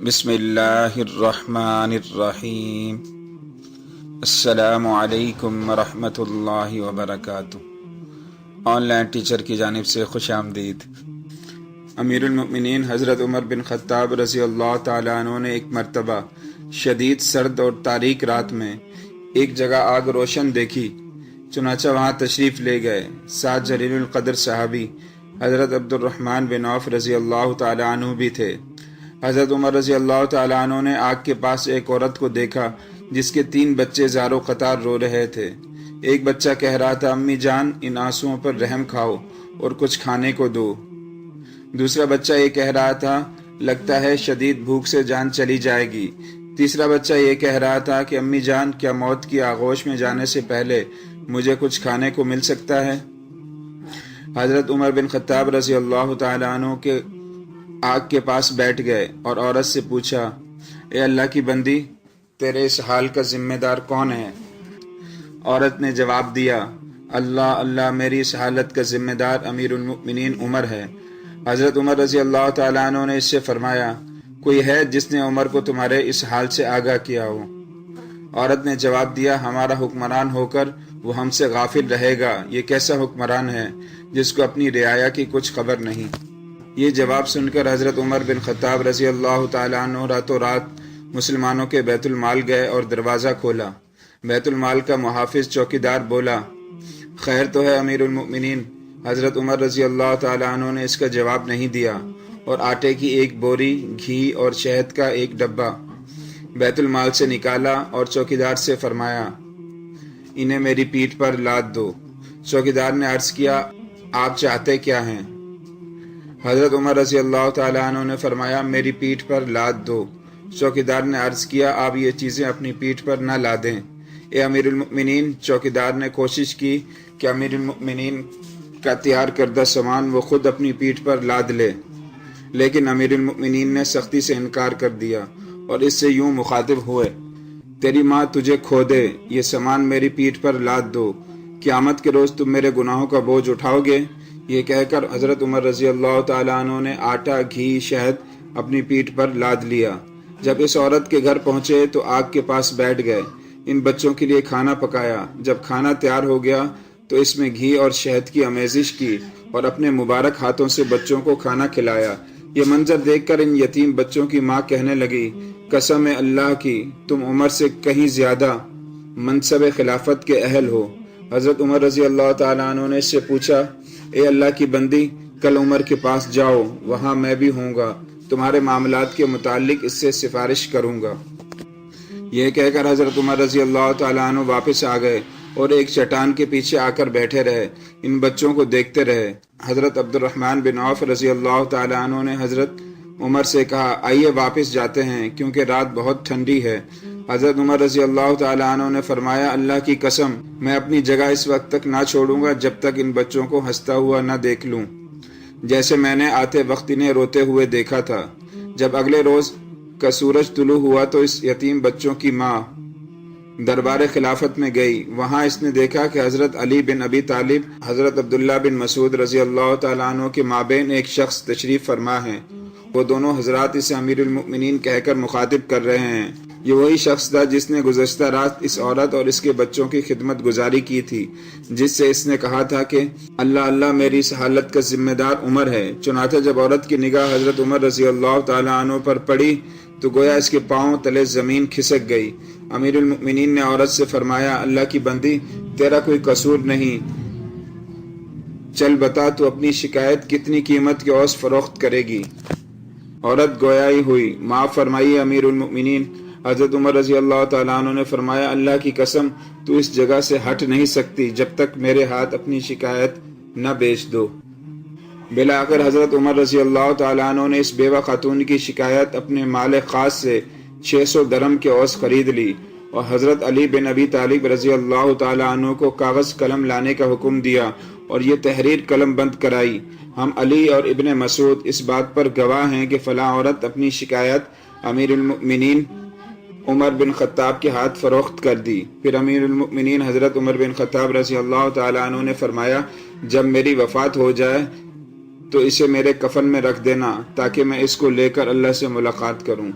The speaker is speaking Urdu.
بسم اللہ الرحمن الرحیم۔ السلام علیکم ورحمۃ اللہ وبرکاتہ۔ آن لائن ٹیچر کی جانب سے خوش آمدید۔ امیر المؤمنین حضرت عمر بن خطاب رضی اللہ تعالیٰ عنہ نے ایک مرتبہ شدید سرد اور تاریک رات میں ایک جگہ آگ روشن دیکھی، چنانچہ وہاں تشریف لے گئے۔ ساتھ جلیل القدر صحابی حضرت عبد الرحمن بن عوف رضی اللہ تعالیٰ عنہ بھی تھے۔ حضرت عمر رضی اللہ تعالیٰ عنہ نے آگ کے پاس ایک عورت کو دیکھا جس کے 3 بچے زار و قطار رو رہے تھے۔ ایک بچہ کہہ رہا تھا، امی جان ان آنسوؤں پر رحم کھاؤ اور کچھ کھانے کو دو۔ دوسرا بچہ یہ کہہ رہا تھا، لگتا ہے شدید بھوک سے جان چلی جائے گی۔ تیسرا بچہ یہ کہہ رہا تھا کہ امی جان کیا موت کی آغوش میں جانے سے پہلے مجھے کچھ کھانے کو مل سکتا ہے؟ حضرت عمر بن خطاب رضی اللہ تعالیٰ عنہ کے آگ کے پاس بیٹھ گئے اور عورت سے پوچھا، اے اللہ کی بندی، تیرے اس حال کا ذمہ دار کون ہے؟ عورت نے جواب دیا، اللہ میری اس حالت کا ذمہ دار امیر المؤمنین عمر ہے۔ حضرت عمر رضی اللہ تعالیٰ عنہ نے اس سے فرمایا، کوئی ہے جس نے عمر کو تمہارے اس حال سے آگاہ کیا ہو؟ عورت نے جواب دیا، ہمارا حکمران ہو کر وہ ہم سے غافل رہے گا، یہ کیسا حکمران ہے جس کو اپنی رعایا کی کچھ خبر نہیں؟ یہ جواب سن کر حضرت عمر بن خطاب رضی اللہ تعالیٰ عنہ راتوں رات مسلمانوں کے بیت المال گئے اور دروازہ کھولا۔ بیت المال کا محافظ چوکیدار بولا، خیر تو ہے امیر المؤمنین؟ حضرت عمر رضی اللہ تعالیٰ عنہ نے اس کا جواب نہیں دیا اور آٹے کی ایک بوری، گھی اور شہد کا ایک ڈبہ بیت المال سے نکالا اور چوکیدار سے فرمایا، انہیں میری پیٹھ پر لاد دو۔ چوکیدار نے عرض کیا، آپ چاہتے کیا ہیں؟ حضرت عمر رضی اللہ تعالیٰ عنہ نے فرمایا، میری پیٹھ پر لاد دو۔ چوکیدار نے عرض کیا، آپ یہ چیزیں اپنی پیٹھ پر نہ لادیں۔ اے امیر المؤمنین، چوکیدار نے کوشش کی کہ امیر المؤمنین کا تیار کردہ سامان وہ خود اپنی پیٹھ پر لاد لے، لیکن امیر المؤمنین نے سختی سے انکار کر دیا اور اس سے یوں مخاطب ہوئے، تیری ماں تجھے کھو دے، یہ سامان میری پیٹھ پر لاد دو، قیامت کے روز تم میرے گناہوں کا بوجھ اٹھاؤ گے؟ یہ کہہ کر حضرت عمر رضی اللہ تعالیٰ عنہ نے آٹا، گھی، شہد اپنی پیٹھ پر لاد لیا۔ جب اس عورت کے گھر پہنچے تو آگ کے پاس بیٹھ گئے، ان بچوں کے لیے کھانا پکایا۔ جب کھانا تیار ہو گیا تو اس میں گھی اور شہد کی آمیزش کی اور اپنے مبارک ہاتھوں سے بچوں کو کھانا کھلایا۔ یہ منظر دیکھ کر ان یتیم بچوں کی ماں کہنے لگی، قسم اللہ کی، تم عمر سے کہیں زیادہ منصب خلافت کے اہل ہو۔ حضرت عمر رضی اللہ تعالیٰ عنہ نے اس سے پوچھا، اے اللہ کی بندی، کل عمر کے پاس جاؤ، وہاں میں بھی ہوں گا، تمہارے معاملات کے متعلق اس سے سفارش کروں گا۔ یہ کہہ کر حضرت عمر رضی اللہ تعالیٰ عنہ واپس آ گئے اور ایک چٹان کے پیچھے آ کر بیٹھے رہے، ان بچوں کو دیکھتے رہے۔ حضرت عبد الرحمن بن عوف رضی اللہ تعالیٰ عنہ نے حضرت عمر سے کہا، آئیے واپس جاتے ہیں کیونکہ رات بہت ٹھنڈی ہے۔ حضرت عمر رضی اللہ تعالیٰ عنہ نے فرمایا، اللہ کی قسم، میں اپنی جگہ اس وقت تک نہ چھوڑوں گا جب تک ان بچوں کو ہنستا ہوا نہ دیکھ لوں، جیسے میں نے آتے وقت انہیں روتے ہوئے دیکھا تھا۔ جب اگلے روز کا سورج طلوع ہوا تو اس یتیم بچوں کی ماں دربار خلافت میں گئی۔ وہاں اس نے دیکھا کہ حضرت علی بن ابی طالب، حضرت عبداللہ بن مسعود رضی اللہ تعالیٰ عنہ کے مابین ایک شخص تشریف فرما ہے۔ وہ دونوں حضرات اسے امیر المؤمنین کہہ کر مخاطب کر رہے ہیں۔ یہ وہی شخص تھا جس نے گزشتہ رات اس عورت اور اس کے بچوں کی خدمت گزاری کی تھی، جس سے اس نے کہا تھا کہ اللہ میری اس حالت کا ذمہ دار عمر ہے۔ چنانچہ جب عورت کی نگاہ حضرت عمر رضی اللہ تعالیٰ عنہ پر پڑی تو گویا اس کے پاؤں تلے زمین کھسک گئی۔ امیر المؤمنین نے عورت سے فرمایا، اللہ کی بندی، تیرا کوئی قصور نہیں، چل بتا تو اپنی شکایت کتنی قیمت کے عوض فروخت کرے گی؟ عورت گویائی ہوئی، معاف فرمائیے امیر المؤمنین۔ حضرت عمر رضی اللہ تعالیٰ عنہ نے فرمایا، اللہ کی قسم، تو اس جگہ سے ہٹ نہیں سکتی جب تک میرے ہاتھ اپنی شکایت نہ بیچ دو۔ بالآخر حضرت عمر رضی اللہ تعالیٰ عنہ نے اس بیوہ خاتون کی شکایت اپنے مال خاص سے 600 درہم کے عوض خرید لی اور حضرت علی بن ابی طالب رضی اللہ تعالیٰ عنہ کو کاغذ قلم لانے کا حکم دیا اور یہ تحریر قلم بند کرائی۔ ہم علی اور ابن مسعود اس بات پر گواہ ہیں کہ فلاں عورت اپنی شکایت امیر المؤمنین عمر بن خطاب کے ہاتھ فروخت کر دی۔ پھر امیر المؤمنین حضرت عمر بن خطاب رضی اللہ تعالیٰ عنہ نے فرمایا، جب میری وفات ہو جائے تو اسے میرے کفن میں رکھ دینا تاکہ میں اس کو لے کر اللہ سے ملاقات کروں۔